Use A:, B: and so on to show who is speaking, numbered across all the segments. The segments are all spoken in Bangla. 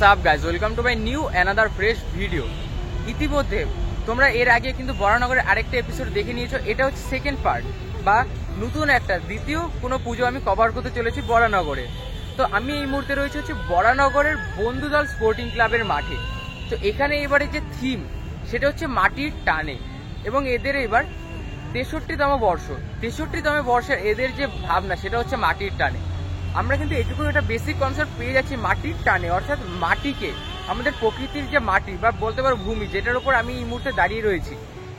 A: WhatsApp guys, welcome to my new another fresh video. ইতিমধ্যে তোমরা এর আগে কিন্তু বরানগরের আরেকটা এপিসোড দেখে নিয়েছো। এটা হচ্ছে সেকেন্ড পার্ট বা নতুন একটা দ্বিতীয় কোনো পুজো আমি কভার করতে চলেছি বরানগরে। তো আমি এই মুহূর্তে রয়েছে হচ্ছে বরানগরের বন্ধুদল স্পোর্টিং ক্লাবের মাঠে। তো এখানে এবারে যে থিম সেটা হচ্ছে মাটির টানে, এবং এদের এবার 63তম বর্ষ। 63তম বর্ষের এদের যে ভাবনা সেটা হচ্ছে মাটির টানে। আমরা কিন্তু এটুকু একটা বেসিক কনসেপ্ট পেয়ে যাচ্ছি মাটির টানে, অর্থাৎ মাটিকে, আমাদের প্রকৃতির যে মাটি বা বলতে পারো ভূমি, যেটার উপর আমি এই মুহূর্তে দাঁড়িয়ে রয়েছি,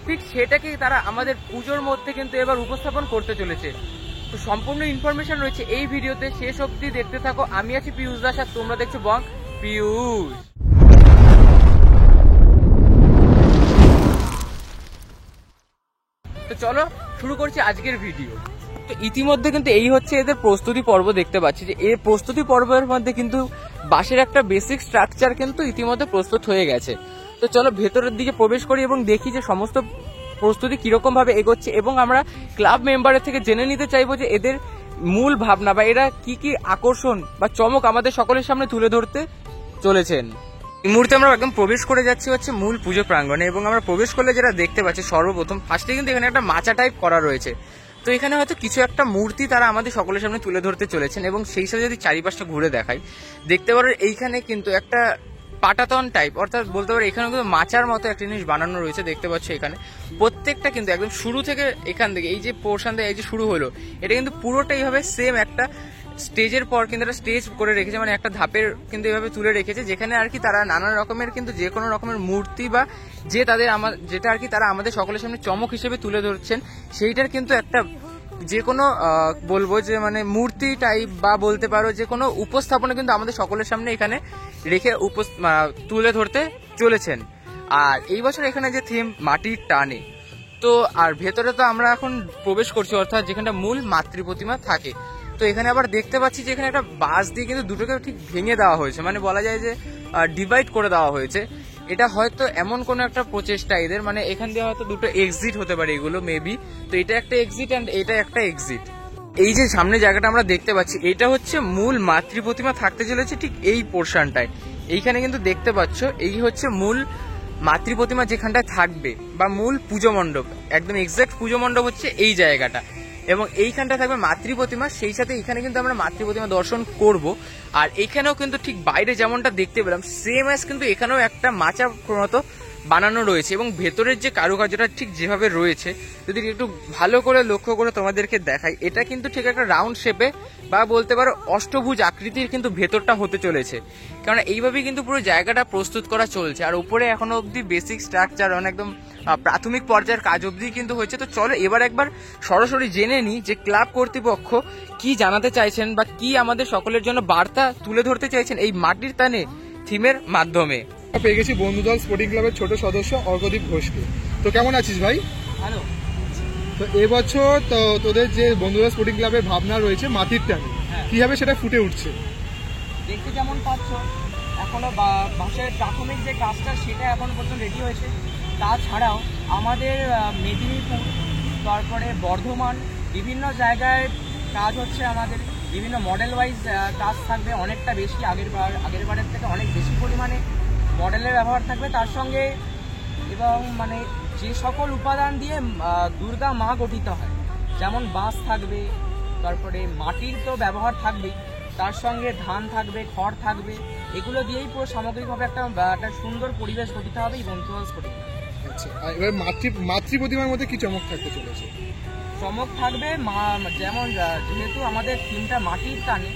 A: ঠিক সেটাকেই তারা আমাদের পুজোর মধ্যে কিন্তু এবার উপস্থাপন করতে চলেছে। তো সম্পূর্ণ ইনফরমেশন রয়েছে এই ভিডিওতে, শেষ অবধি দেখতে থাকো। আমি আছি পিয়ুষ দাস আর তোমরা দেখছো বং পিয়ুষ। তো চলো শুরু করছি আজকের ভিডিও। তো ইতিমধ্যে কিন্তু এই হচ্ছে এদের প্রস্তুতি পর্ব, দেখতে পাচ্ছি যে এই প্রস্তুতি পর্বের মধ্যে কিন্তু বাঁশের একটা বেসিক স্ট্রাকচার কিন্তু ইতিমধ্যে প্রস্তুত হয়ে গেছে। তো চলো ভেতরের দিকে প্রবেশ করি এবং দেখি যে সমস্ত প্রস্তুতি কিরকম ভাবে এগোচ্ছে, এবং আমরা ক্লাব মেম্বারের থেকে জেনে নিতে চাইবো যে এদের মূল ভাবনা বা এরা কি কি আকর্ষণ বা চমক আমাদের সকলের সামনে তুলে ধরতে চলেছেন। এই মুহূর্তে আমরা একদম প্রবেশ করে যাচ্ছি হচ্ছে মূল পুজো প্রাঙ্গণে, এবং আমরা প্রবেশ করলে যেটা দেখতে পাচ্ছি সর্বপ্রথম ফার্স্টে কিন্তু এখানে একটা মাচা টাইপ করা রয়েছে। তো এখানে হয়তো কিছু একটা মূর্তি তারা আমাদের সকলের সামনে তুলে ধরতে চলেছেন, এবং সেই সাথে যদি চারিপাশটা ঘুরে দেখাই দেখতে পারো এইখানে কিন্তু একটা পাটাতন টাইপ, অর্থাৎ বলতে পারো এখানে কিন্তু মাচার মতো একটা জিনিস বানানো রয়েছে। দেখতে পাচ্ছ এখানে প্রত্যেকটা কিন্তু একদম শুরু থেকে, এখান থেকে এই যে পোর্শন থেকে এই যে শুরু হলো, এটা কিন্তু পুরোটাই হবে সেম একটা স্টেজের পর কিন্তু একটা স্টেজ করে রেখেছে, মানে একটা ধাপের কিন্তু এভাবে তুলে রেখেছে, যেখানে আর কি তারা নানা রকমের কিন্তু যে কোনো রকমের মূর্তি বা যে তাদের যেটা আর কি তারা আমাদের সকলের সামনে চমক হিসেবে তুলে ধরছেন, সেইটার কিন্তু একটা যে কোনো বলবো যে মানে মূর্তি টাইপ বা বলতে পারো যে কোনো উপস্থাপনা কিন্তু আমাদের সকলের সামনে এখানে রেখে তুলে ধরতে চলেছেন। আর এই বছর এখানে যে থিম মাটির টানে, তো আর ভেতরে তো আমরা এখন প্রবেশ করছি, অর্থাৎ যেখানে মূল মাতৃ প্রতিমা থাকে। তো এখানে আবার দেখতে পাচ্ছি যে এখানে একটা বাঁশ দিয়ে কিন্তু দুটোকে ঠিক ভেঙে দেওয়া হয়েছে, মানে বলা যায় যে ডিভাইড করে দেওয়া হয়েছে। এটা হয়তো এমন কোনো একটা প্রচেষ্টা এদের, মানে এখান দিয়ে হয়তো দুটো এক্সিট হতে পারে এগুলো মেবি। তো এটা একটা এক্সিট অ্যান্ড এটা একটা এক্সিট। এই যে সামনে জায়গাটা আমরা দেখতে পাচ্ছি, এটা হচ্ছে মূল মাতৃ প্রতিমা থাকতে চলেছে ঠিক এই পোর্শনটায়। এইখানে কিন্তু দেখতে পাচ্ছ এই হচ্ছে মূল মাতৃ প্রতিমা যেখানটায় থাকবে, বা মূল পুজো মণ্ডপ, একদম এক্সাক্ট পুজো মণ্ডপ হচ্ছে এই জায়গাটা, এবং এইখানটা থাকবে মাতৃ প্রতিমা। সেই সাথে এখানে কিন্তু আমরা মাতৃ প্রতিমা দর্শন করব। আর এখানেও কিন্তু ঠিক বাইরে যেমনটা দেখতে পেলাম সেম অ্যাজ কিন্তু এখানেও একটা মাচা মতো বানানো রয়েছে, এবং ভেতরের যে কারুকার্যটা ঠিক যেভাবে রয়েছে, যদি একটু ভালো করে লক্ষ্য করে তোমাদেরকে দেখাই, এটা কিন্তু ঠিক একটা রাউন্ড শেপে বা বলতে পারো অষ্টভুজ আকৃতির কিন্তু ভেতরটা হতে চলেছে, কারণ এইভাবেই কিন্তু পুরো জায়গাটা প্রস্তুত করা চলছে। আর উপরে এখনো অব্দি বেসিক স্ট্রাকচার একদম প্রাথমিক পর্যায়ের কাজ অবধি কিন্তু হয়েছে। তো চলো এবার একবার সরাসরি জেনে নিই যে ক্লাব কর্তৃপক্ষ কি জানাতে চাইছেন বা কি আমাদের সকলের জন্য বার্তা তুলে ধরতে চাইছেন এই মাটির টানে থিমের মাধ্যমে।
B: পেয়ে গেছি বন্ধুদল স্পোর্টিং ক্লাবের ছোট সদস্য অর্কদীপ ঘোষকে। তো কেমন আছিস ভাই?
A: হ্যালো।
B: তো এবছর তো তোদের যে বন্ধুদল স্পোর্টিং ক্লাবের ভাবনা রয়েছে মাটির টানে, কিভাবে সেটা ফুটে উঠছে?
C: দেখতে যেমন পাচ্ছ এখনো বাঁশের প্রাথমিক যে কাজটা সেটা এখন পর্যন্ত রেডি হয়েছে। তাছাড়াও আমাদের মেদিনীপুর, তারপরে বর্ধমান, বিভিন্ন জায়গায় কাজ হচ্ছে আমাদের। বিভিন্ন মডেল ওয়াইজ কাজ থাকবে অনেকটা বেশি, আগের বারের থেকে অনেক বেশি পরিমাণে মডেলের ব্যবহার থাকবে তার সঙ্গে। এবং মানে যে সকল উপাদান দিয়ে দুর্গা মা গঠিত হয়, যেমন বাঁশ থাকবে, তারপরে মাটির তো ব্যবহার থাকবেই, তার সঙ্গে ধান থাকবে, খড় থাকবে, এগুলো দিয়েই পুরো সামগ্রিকভাবে একটা সুন্দর পরিবেশ গঠিত হবে এই বন্ধুদল স্পোর্টিং।
B: আচ্ছা, এবার মাতৃ প্রতিমার মধ্যে কি চমক থাকতে চলেছে?
C: চমক থাকবে যেমন যেহেতু আমাদের থিমটা মাটির টানে,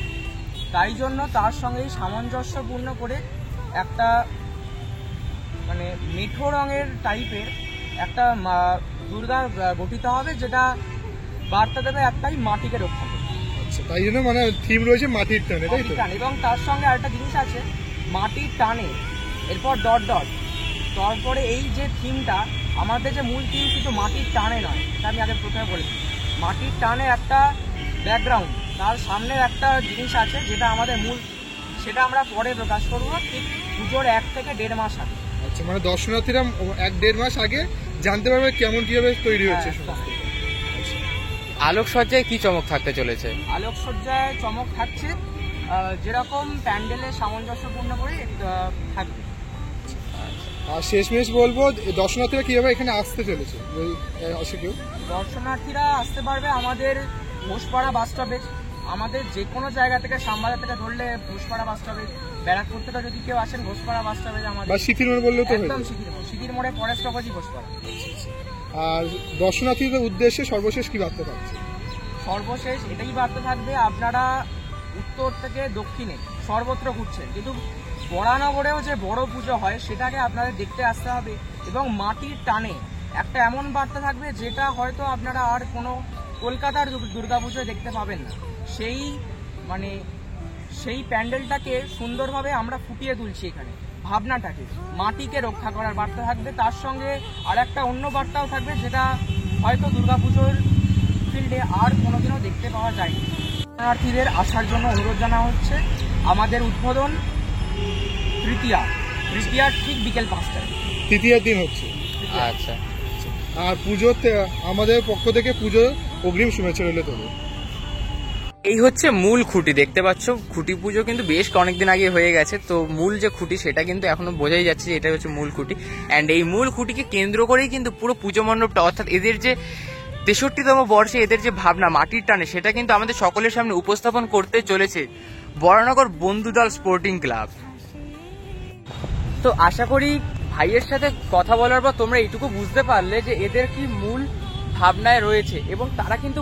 C: তাই জন্য তার সঙ্গেই সামঞ্জস্যপূর্ণ করে একটা মানে মেঠো রঙের টাইপের একটা দুর্গা গঠিত হবে, যেটা বার্তা দেবে একটাই, মাটিকে রক্ষা করবে।
B: আচ্ছা, তাই জন্য মানে থিম রয়েছে মাটির টানে, তাই তো?
C: এবং তার সঙ্গে আরেকটা জিনিস আছে, মাটির টানে এরপর ডট ডট, তারপরে এই যে থিমটা আমাদের যে মূল থিম কিন্তু মাটির টানে নয়, এটা আমি আগে প্রথমে বলেছি। মাটির টানে একটা ব্যাকগ্রাউন্ড, তার সামনে একটা জিনিস আছে যেটা আমাদের মূল, সেটা আমরা পরে প্রকাশ করবো ঠিক পুজোর 1 থেকে 1.5 মাস আগে।
B: আচ্ছা, মানে দর্শনার্থীরা 1-1.5 মাস আগে জানতে পারবে কেমন কিভাবে তৈরি হচ্ছে সমস্ত।
A: আলোকসজ্জায় কি চমক থাকতে চলেছে?
C: আলোকসজ্জায় চমক থাকছে যেরকম প্যান্ডেলে সামঞ্জস্যপূর্ণ করে থাকবে।
B: আর শেষমেশ বলবো দর্শনার্থীরা কিভাবে এখানে আসতে চলেছে, আসে কেউ
C: দর্শনার্থীরা আসতে পারবে আমাদের ঘোষপাড়া বাস স্টপে, আমাদের যে কোনো জায়গা থেকে শ্যামবাজার থেকে ধরলে ঘোষপাড়া বাস স্টপে, ব্যারাকপুর থেকে যদি কেউ আসেন ঘোষপাড়া বাস স্টপে আমাদের,
B: বা সিকির মোড় বললেও তো
C: একদম সিকির মোড়ে পরের স্টপেজই ঘোষপাড়া।
B: আর দর্শনার্থীদের উদ্দেশ্যে সর্বশেষ কি বার্তা থাকছে?
C: সর্বশেষ এটাই বার্তা থাকবে, আপনারা উত্তর থেকে দক্ষিণে সর্বত্র ঘুরছেন, কিন্তু বরানগরেও যে বড় পুজো হয় সেটাকে আপনাদের দেখতে আসতে হবে। এবং মাটির টানে একটা এমন বার্তা থাকবে যেটা হয়তো আপনারা আর কোনো কলকাতার দুর্গাপুজোয় দেখতে পাবেন না। সেই প্যান্ডেলটাকে সুন্দরভাবে আমরা ফুটিয়ে তুলছি এখানে, ভাবনাটাকে, মাটিকে রক্ষা করার বার্তা থাকবে। তার সঙ্গে আর একটা অন্য বার্তাও থাকবে যেটা হয়তো দুর্গাপুজোর ফিল্ডে আর কোনোদিনও দেখতে পাওয়া যায়নি। দর্শনার্থীদের আসার জন্য অনুরোধ জানানো হচ্ছে। আমাদের উদ্বোধন তৃতীয়া ঠিক বিকেল 5টায়,
B: তৃতীয়ার দিন হচ্ছে।
A: আচ্ছা,
B: আর পুজোতে আমাদের পক্ষ থেকে পুজো অগ্রিম শুভেচ্ছা রইল তোদের।
A: এই হচ্ছে মূল খুঁটি, দেখতে পাচ্ছ খুঁটি পুজো কিন্তু বেশ অনেকদিন আগে হয়ে গেছে, তো মূল যে খুঁটি সেটা কিন্তু এখনো বোঝাই যাচ্ছে যে এটা হচ্ছে মূল খুঁটি। অ্যান্ড এই মূল খুঁটিকে কেন্দ্র করেই কিন্তু পুরো পুজো মণ্ডপটা, অর্থাৎ এদের যে 63তম বর্ষে এদের যে ভাবনা মাটির টানে, সেটা কিন্তু আমাদের সকলের সামনে উপস্থাপন করতে চলেছে বরানগর বন্ধুদল স্পোর্টিং ক্লাব। তো আশা করি ভাইয়ের সাথে কথা বলার পর তোমরা এইটুকু বুঝতে পারলে যে এদের কি মূল ভাবনায় রয়েছে। এবং তারা কিন্তু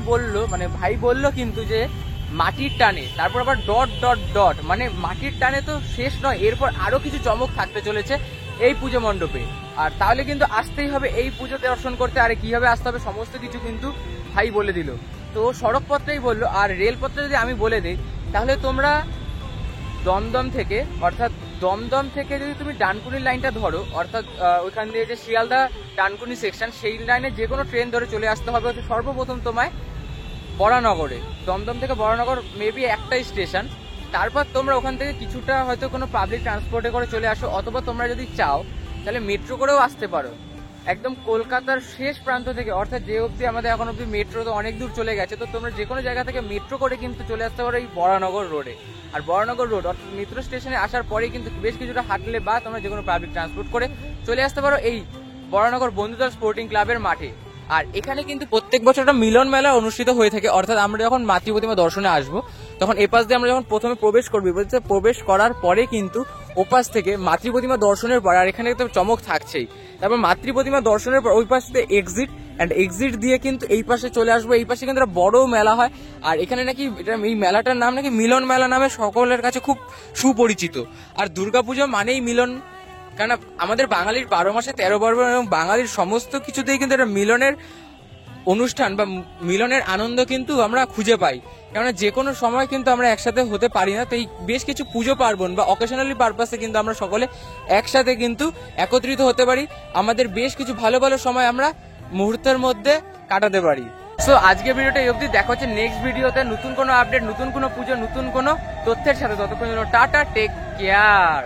A: ভাই বলল কিন্তু যে মাটির টানে, তারপর আবার ডট ডট ডট, মানে মাটির টানে তো শেষ নয়, এরপর আরো কিছু চমক থাকতে চলেছে এই পুজো মণ্ডপে। আর তাহলে কিন্তু আসতেই হবে এই পুজো দর্শন করতে। আর কিভাবে আসতে হবে সমস্ত কিছু কিন্তু ভাই বলে দিল। তো সড়কপথটাই বললো, আর রেলপথটা যদি আমি বলে দিই তাহলে তোমরা দমদম থেকে যদি তুমি ডানকুনির লাইনটা ধরো, অর্থাৎ ওইখান দিয়ে যে শিয়ালদা ডানকুনি সেকশন, সেই লাইনে যে কোনো ট্রেন ধরে চলে আসতে হবে সর্বপ্রথম তোমায় বরানগরে। দমদম থেকে বরানগর মেবি একটাই স্টেশন। তারপর তোমরা ওখান থেকে কিছুটা হয়তো কোনো পাবলিক ট্রান্সপোর্টে করে চলে আসো, অথবা তোমরা যদি চাও তাহলে মেট্রো করেও আসতে পারো একদম কলকাতার শেষ প্রান্ত থেকে, অর্থাৎ যে অবধি আমাদের এখন অবধি মেট্রো তো অনেক দূর চলে গেছে। তো তোমরা যে কোনো জায়গা থেকে মেট্রো করে কিন্তু চলে আসতে পারো এই বরানগর রোডে। আর বরানগর রোড অর্থাৎ মেট্রো স্টেশনে আসার পরেই কিন্তু বেশ কিছুটা হাঁটলে বা তোমরা যে কোনো পাবলিক ট্রান্সপোর্ট করে চলে আসতে পারো এই বরানগর বন্ধুদল স্পোর্টিং ক্লাবের মাঠে। আর এখানে কিন্তু প্রত্যেক বছর একটা মিলন মেলা অনুষ্ঠিত হয়ে থাকে, অর্থাৎ আমরা যখন মাতৃ প্রতিমা দর্শনে আসবো তখন এপাশ দিয়ে আমরা যখন প্রথমে প্রবেশ করবো, প্রবেশ করার পরে কিন্তু ওপাশ থেকে মাতৃ প্রতিমা দর্শনের পর, আর এখানে তো চমক থাকছেই, তারপর মাতৃ প্রতিমা দর্শনের পর ওই পাশ থেকে এক্সিট দিয়ে কিন্তু এই পাশে চলে আসবো। এই পাশে কিন্তু একটা বড় মেলা হয়, আর এখানে নাকি এই মেলাটার নাম নাকি মিলন মেলা নামে সকলের কাছে খুব সুপরিচিত। আর দুর্গাপুজো মানেই মিলন, কারণ আমাদের বাঙালির 12 মাসে 13 পার্বণ এবং বাঙালির সমস্ত কিছুতেই কিন্তু একটা মিলনের অনুষ্ঠান বা মিলনের আনন্দ কিন্তু আমরা খুঁজে পাই। কেননা যে কোনো সময় কিন্তু আমরা একসাথে হতে পারি না, তো এই বেশ কিছু পুজো পার্বণ বা অকেশনালি পারপাসে কিন্তু আমরা সকলে একসাথে কিন্তু একত্রিত হতে পারি, আমাদের বেশ কিছু ভালো ভালো সময় আমরা মুহূর্তের মধ্যে কাটাতে পারি। সো আজকের ভিডিওটা এই অবধি, দেখা হচ্ছে নেক্সট ভিডিওতে নতুন কোনো আপডেট, নতুন কোনো পুজো, নতুন কোনো তথ্যের সাথে। ততক্ষণ জন্য টাটা, টেক কেয়ার।